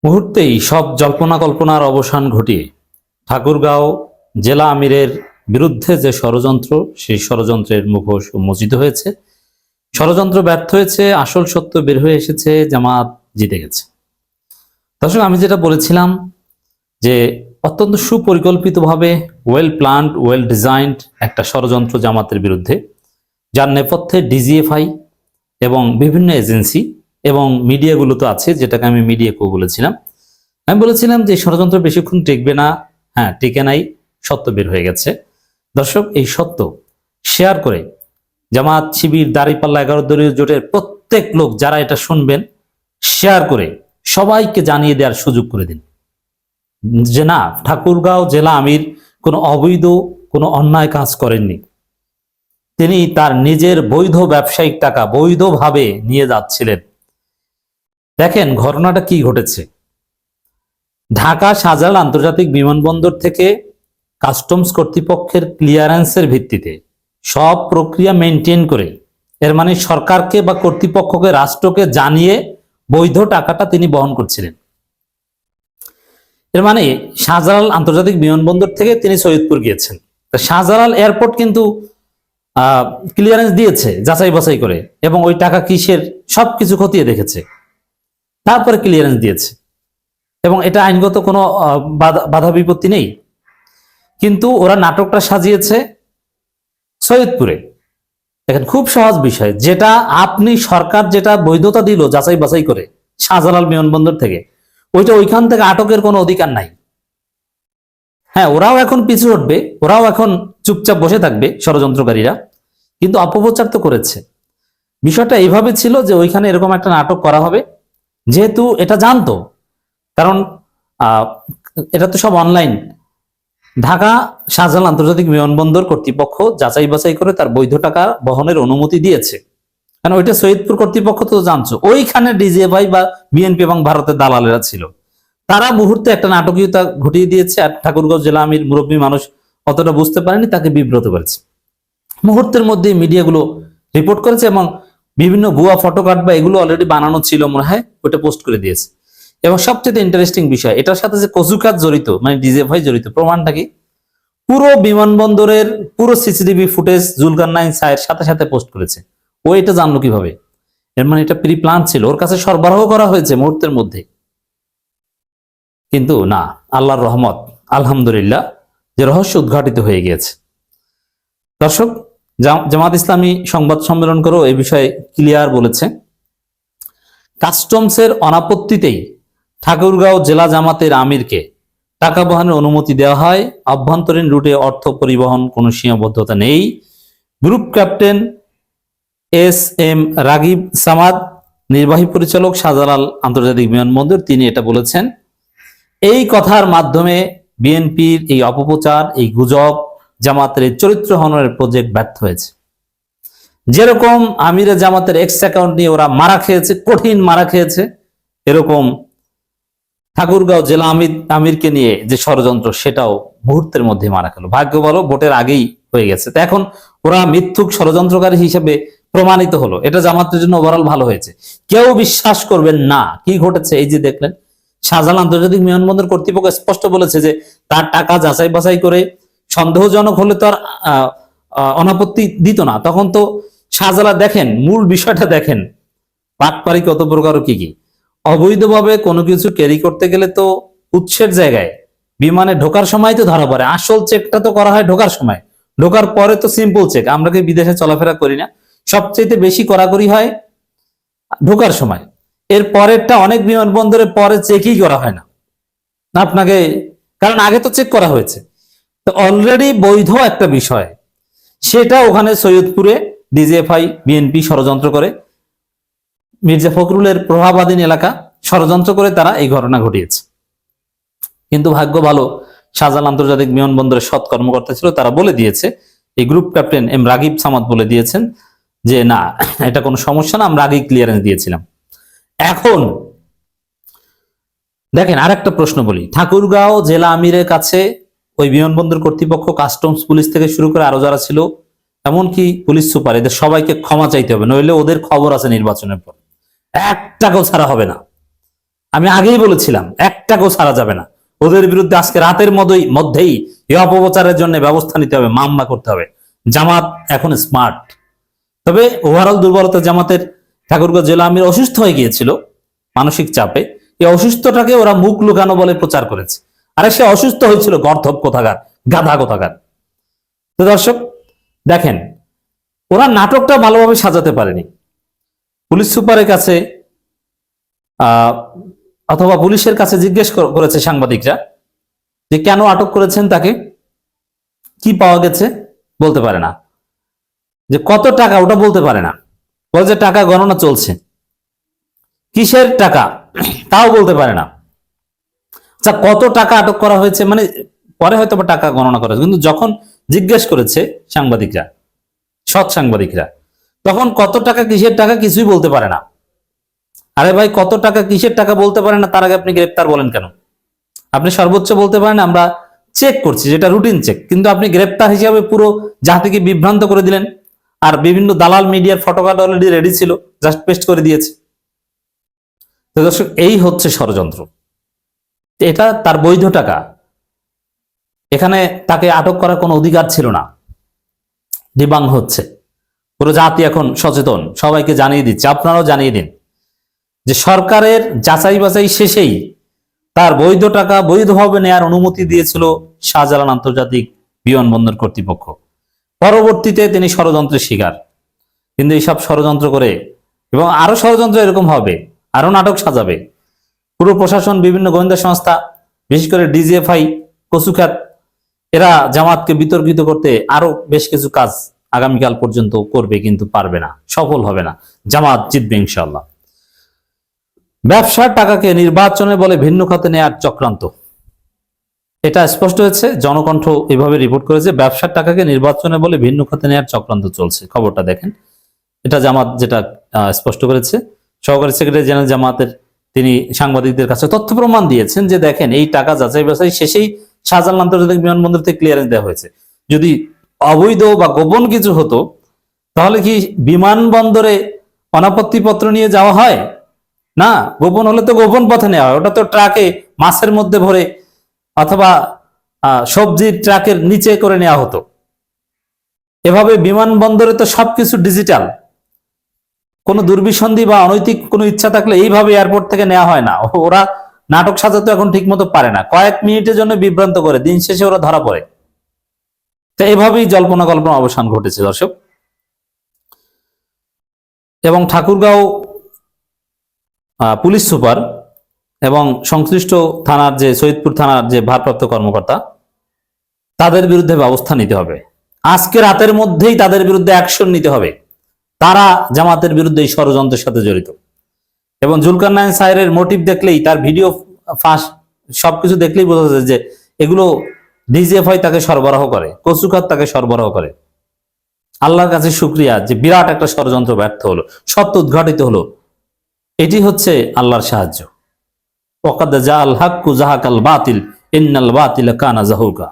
মুহূর্তেই সব জল্পনা কল্পনার অবসান ঘটিয়ে ঠাকুরগাঁও জেলা আমিরের বিরুদ্ধে যে ষড়যন্ত্র, সেই ষড়যন্ত্রের মুখোশ উন্মোচিত হয়েছে। ষড়যন্ত্র ব্যর্থ হয়েছে, আসল সত্য বের হয়ে এসেছে, জামাত জিতে গেছে। দর্শক, আমি যেটা বলেছিলাম যে অত্যন্ত সুপরিকল্পিতভাবে ওয়েল প্ল্যান্ড, ওয়েল ডিজাইনড একটা ষড়যন্ত্র জামাতের বিরুদ্ধে, যার নেপথ্যে ডিজিএফআই এবং বিভিন্ন এজেন্সি এবং মিডিয়াগুলো তো আছে, যেটাকে আমি মিডিয়া কো বলেছিলাম। আমি বলেছিলাম যে ষড়যন্ত্র বেশিক্ষণ টিকবে না। হ্যাঁ, টিকে নাই, সত্য বের হয়ে গেছে। দর্শক, এই সত্য শেয়ার করে জামাত, শিবির, দাঁড়িপাল্লা 11 দলীয় জোটের প্রত্যেক লোক যারা এটা শুনবেন, শেয়ার করে সবাইকে জানিয়ে দেওয়ার সুযোগ করে দিন যে না, ঠাকুরগাঁও জেলা আমির কোনো অবৈধ, কোনো অন্যায় কাজ করেননি। তিনি তার নিজের বৈধ ব্যবসায়িক টাকা বৈধভাবে নিয়ে যাচ্ছিলেন। দেখেন ঘটনাটা কি ঘটেছে। ঢাকা শাহজালাল আন্তর্জাতিক বিমানবন্দর থেকে কাস্টমস কর্তৃপক্ষের ক্লিয়ারেন্সের ভিত্তিতে সব প্রক্রিয়া মেনটেন করে, এর মানে সরকারকে বা কর্তৃপক্ষকে, রাষ্ট্রকে জানিয়ে বৈধ টাকাটা তিনি বহন করছিলেন। এর মানে শাহজালাল আন্তর্জাতিক বিমানবন্দর থেকে তিনি সৈয়দপুর গিয়েছেন। শাহজালাল এয়ারপোর্ট কিন্তু ক্লিয়ারেন্স দিয়েছে যাচাই বাছাই করে, এবং ওই টাকা কিসের সবকিছু খতিয়ে দেখেছে, তারপরে ক্লিয়ারেন্স দিয়েছে, এবং এটা আইনগত কোনো বাধা বিপত্তি নেই। কিন্তু ওরা নাটকটা সাজিয়েছে সৈয়দপুরে। দেখেন, খুব সহজ বিষয়, যেটা আপনি সরকার যেটা বৈধতা দিল যাচাই বাছাই করে শাহজালাল বিমানবন্দর থেকে, ওইটা ওইখান থেকে আটকের কোনো অধিকার নাই। হ্যাঁ, ওরাও এখন পিছু উঠবে, ওরাও এখন চুপচাপ বসে থাকবে ষড়যন্ত্রকারীরা, কিন্তু অপপ্রচার তো করেছে। বিষয়টা এইভাবে ছিল যে ওইখানে এরকম একটা নাটক করা হবে, যেহেতু এটা জানতো, কারণ এটা তো সব অনলাইন। ঢাকা শাহজালাল আন্তর্জাতিক বিমানবন্দর কর্তৃপক্ষ যাচাই বাছাই করে তার বৈধ টাকা বহনের অনুমতি দিয়েছে, কারণ ওইটা সৈয়দপুর কর্তৃপক্ষ তো জানছো, ওইখানে ডিজিএফআই বা বিএনপি এবং ভারতের দালালেরা ছিল। তারা মুহূর্তে একটা নাটকীয়তা ঘটিয়ে দিয়েছে, আর ঠাকুরগাঁও জেলা আমির মুরব্বী মানুষ অতটা বুঝতে পারেনি, তাকে বিব্রত করেছে। মুহূর্তের মধ্যে মিডিয়াগুলো রিপোর্ট করেছে, এবং বিভিন্ন ভুয়া ফটোকার্ড বা এগুলো অলরেডি বানানো ছিল মনে হয়, ওটা পোস্ট করে দিয়েছে। এবং সবচেয়ে ইন্টারেস্টিং বিষয়, এটার সাথে যে কচুকাজ জড়িত, মানে ডিজিএফআই জড়িত, প্রমাণটা কি? পুরো বিমানবন্দরের পুরো সিসিটিভি ফুটেজ জুলকারনাইন সাহের সাথে সাথে পোস্ট করেছে। ও এটা জানলো কিভাবে? এর মানে এটা প্রি প্ল্যান ছিল, ওর কাছে সরবরাহ করা হয়েছে মুহূর্তের মধ্যে। কিন্তু না, আল্লাহর রহমত, আলহামদুলিল্লাহ, যে রহস্য উদ্ঘাটিত হয়ে গিয়েছে। দর্শক, জামাত ইসলামী সংবাদ সম্মেলন করেও এই বিষয়ে ক্লিয়ার বলেছে, কাস্টমসের অনাপত্তিতেই ঠাকুরগাঁও জেলা জামাতের আমিরকে টাকা বহনের অনুমতি দেওয়া হয়। অভ্যন্তরীণ রুটে অর্থ পরিবহন কোনো সীমাবদ্ধতা নেই। Group captain SM. Ragib Samad, নির্বাহী পরিচালক শাহজালাল আন্তর্জাতিক বিমানবন্দর, তিনি এটা বলেছেন। এই কথার মাধ্যমে বিএনপির এই অপপ্রচার, এই গুজব, জামাতের এই চরিত্র হননের প্রজেক্ট ব্যর্থ হয়েছে। যেরকম আমিরে জামাতের এক্স অ্যাকাউন্ট নিয়ে ওরা মারা খেয়েছে, কঠিন মারা খেয়েছে, এরকম ঠাকুরগাঁও জেলা আমিরকে নিয়ে যে ষড়যন্ত্র, সেটাও মুহূর্তের মধ্যে মারা খেলো। ভাগ্য বলো ভোটের আগেই হয়ে গেছে। তো এখন ওরা মিথ্যুক ষড়যন্ত্রকারী হিসেবে প্রমাণিত হলো, এটা জামাতের জন্য ওভারঅল ভালো হয়েছে। কেউ বিশ্বাস করবেন না কি ঘটেছে। এই যে দেখলেন, শাহজালাল আন্তর্জাতিক বিমানবন্দর কর্তৃপক্ষ স্পষ্ট বলেছে যে তার টাকা যাচাই বাছাই করে সন্দেহজনক হলে তো আর অনাপত্তি দিত না। তখন তো শাহজালাল, দেখেন মূল বিষয়টা দেখেন, পাটপারি কত প্রকার, কি কি অবৈধভাবে কোনো কিছু ক্যারি করতে গেলে তো উৎসের জায়গায় বিমানে ঢোকার সময় তো ধরা পড়ে। আসল চেকটা তো করা হয় ঢোকার সময়, ঢোকার পরে তো সিম্পল চেক। আমরা কি বিদেশে চলাফেরা করি না? সবচেয়ে বেশি কড়াকড়ি হয় ঢোকার সময়, এর পরেরটা অনেক বিমানবন্দরে পরে চেকই করা হয় না আপনাকে, কারণ আগে তো চেক করা হয়েছে। তো অলরেডি বৈধ একটা বিষয়, সেটা ওখানে সৈয়দপুরে ডিজিএফআই বিএনপি ষড়যন্ত্র করে, মির্জা ফখরুলের প্রভাবাধীন এলাকা ষড়যন্ত্র করে তারা এই ঘটনা ঘটিয়েছে। কিন্তু ভাগ্য ভালো, শাহজালাল আন্তর্জাতিক বিমানবন্দরের সৎ কর্মকর্তা ছিল, তারা বলে দিয়েছে, এই group captain M Ragib Samad বলে দিয়েছেন যে না, এটা কোনো সমস্যা না, আমরা আগেই ক্লিয়ারেন্স দিয়েছিলাম। এখন দেখেন, আরেকটা প্রশ্ন বলি, ঠাকুরগাঁও জেলা আমিরের কাছে ওই বিমানবন্দর কর্তৃপক্ষ, কাস্টমস পুলিশ থেকে শুরু করে আরো যারা ছিল, এমনকি পুলিশ সুপার, এদের সবাইকে ক্ষমা চাইতে হবে, নইলে ওদের খবর আছে নির্বাচনের পর, এক টাকাও ছাড়া হবে না। আমি আগেই বলেছিলাম একটাকেও ছাড়া যাবে না। ওদের বিরুদ্ধে আজকে রাতের মধ্যেই এই অপপ্রচারের জন্য ব্যবস্থা নিতে হবে, মামলা করতে হবে। জামাত এখন স্মার্ট। তবে ওভারঅল দুর্বলতা জামাতের, ঠাকুরগাঁও জেলা আমির অসুস্থ হয়ে গিয়েছিল মানসিক চাপে, এই অসুস্থটাকে ওরা মুখ লুকানো বলে প্রচার করেছে। আরে সে অসুস্থ হয়েছিল গর্ধব কোথাকার, গাধা কোথাকার। তো দর্শক দেখেন, ওরা নাটকটা ভালোভাবে সাজাতে পারেনি। পুলিশ সুপারের কাছে অথবা পুলিশের কাছে জিজ্ঞেস করেছে সাংবাদিকরা যে কেন আটক করেছেন তাকে, কি পাওয়া গেছে বলতে পারে না, যে কত টাকা ওটা বলতে পারে না, বলে যে টাকা গণনা চলছে, কিসের টাকা তাও বলতে পারে না। আচ্ছা, কত টাকা আটক করা হয়েছে, মানে পরে হয়তো টাকা গণনা করা হয়েছে, কিন্তু যখন জিজ্ঞেস করেছে সাংবাদিকরা, সৎ সাংবাদিকরা, তখন কত টাকা কিসের টাকা কিছুই বলতে পারে না। আরে ভাই, কত টাকা কিসের টাকা বলতে পারে না, তার আগে আপনি গ্রেপ্তার বলেন কেন? আপনি সর্বোচ্চ বলতে পারেন আমরা চেক করছি, যেটা রুটিন চেক, কিন্তু আপনি গ্রেপ্তার হিসাবে পুরো জাতিকে বিভ্রান্ত করে দিলেন। আর বিভিন্ন দালাল মিডিয়ার ফটোকার্ড অলরেডি রেডি ছিল, জাস্ট পেস্ট করে দিয়েছে। তো দর্শক, এই হচ্ছে ষড়যন্ত্র। এটা তার বৈধ টাকা, এখানে তাকে আটক করার কোনো অধিকার ছিল না। ডিবাং হচ্ছে, পুরো জাতি এখন সচেতন, সবাইকে জানিয়ে দিচ্ছে, আপনারাও জানিয়ে দিন যে সরকারের যাচাই বাছাই শেষেই তার বৈধ টাকা বৈধভাবে নেয়ার অনুমতি দিয়েছিল শাহজালাল আন্তর্জাতিক বিমানবন্দর কর্তৃপক্ষ। পরবর্তীতে তিনি ষড়যন্ত্রের শিকার। কিন্তু এইসব ষড়যন্ত্র করে, এবং আরো ষড়যন্ত্র এরকম হবে, আরো নাটক সাজাবে পুরো প্রশাসন, বিভিন্ন গোয়েন্দা সংস্থা, বিশেষ করে ডিজিএফআই, কচুখ্যাত, এরা জামাতকে বিতর্কিত করতে আরো বেশ কিছু কাজ আগামীকাল পর্যন্ত করবে, কিন্তু পারবে না, সফল হবে না। জামাত জিতবে ইনশাআল্লাহ। ব্যবসার টাকাকে নির্বাচনে বলে ভিন্ন খাতে নেয়ার চক্রান্ত, এটা স্পষ্ট হয়েছে। জনকণ্ঠ এভাবে রিপোর্ট করেছে, ব্যবসার টাকাকে নির্বাচনে বলে ভিন্ন খাতে নেয়ার চক্রান্ত চলছে। খবরটা দেখেন, এটা জামাত যেটা স্পষ্ট করেছে। সহকারী সেক্রেটারি জেনারেল জামাতের তিনি সাংবাদিকদের কাছে তথ্য প্রমাণ দিয়েছেন যে দেখেন, এই টাকা যাচাই বাছাই শেষেই শাহজালাল আন্তর্জাতিক বিমানবন্দর থেকে ক্লিয়ারেন্স দেওয়া হয়েছে। যদি অবৈধ বা গোপন কিছু হতো তাহলে কি বিমানবন্দরে অনাপত্তিপত্র নিয়ে যাওয়া হয়? না, গোপন হলে তো গোপন পথে নেওয়া হয়, ওটা তো ট্রাকে মাছের মধ্যে ভরে অথবা সবজির ট্রাকের নিচে করে নেওয়া হতো। এভাবে বিমানবন্দরে তো সবকিছু ডিজিটাল, কোনো দুর্বিসন্ধি বা অনৈতিক কোনো ইচ্ছা থাকলে এইভাবে এয়ারপোর্ট থেকে নেওয়া হয় না। ওরা নাটক সাজাতে এখন ঠিক মতো পারে না, কয়েক মিনিটের জন্য বিভ্রান্ত করে, দিন শেষে ওরা ধরা পড়ে। তো এভাবেই জল্পনা কল্পনা অবসান ঘটেছে দর্শক। এবং ঠাকুরগাঁও পুলিশ সুপার এবং সংশ্লিষ্ট থানার যে সৈয়দপুর থানার যে ভারপ্রাপ্ত কর্মকর্তা, তাদের বিরুদ্ধে ব্যবস্থা নিতে হবে। আজকে রাতের মধ্যেই তাদের বিরুদ্ধে অ্যাকশন নিতে হবে। তারা জামাতের বিরুদ্ধে এই ষড়যন্ত্রের সাথে জড়িত। এবং জুলকারনাইন সাহেবের মোটিভ দেখলেই, তার ভিডিও ফাঁস সবকিছু দেখলেই বোঝা যায় যে এগুলো ডিজিএফআই তাকে সরবরাহ করে, কচুখাত তাকে সরবরাহ করে। আল্লাহর কাছে শুকরিয়া যে বিরাট একটা ষড়যন্ত্র ব্যর্থ হলো, সত্য উদ্ঘাটিত হলো। এটি হচ্ছে আল্লাহর সাহায্য। ওয়াকাদ জাআল হাক্কু জাহাকাল বাতিল ইন্নাল বাতিলা কানা জাহুকা।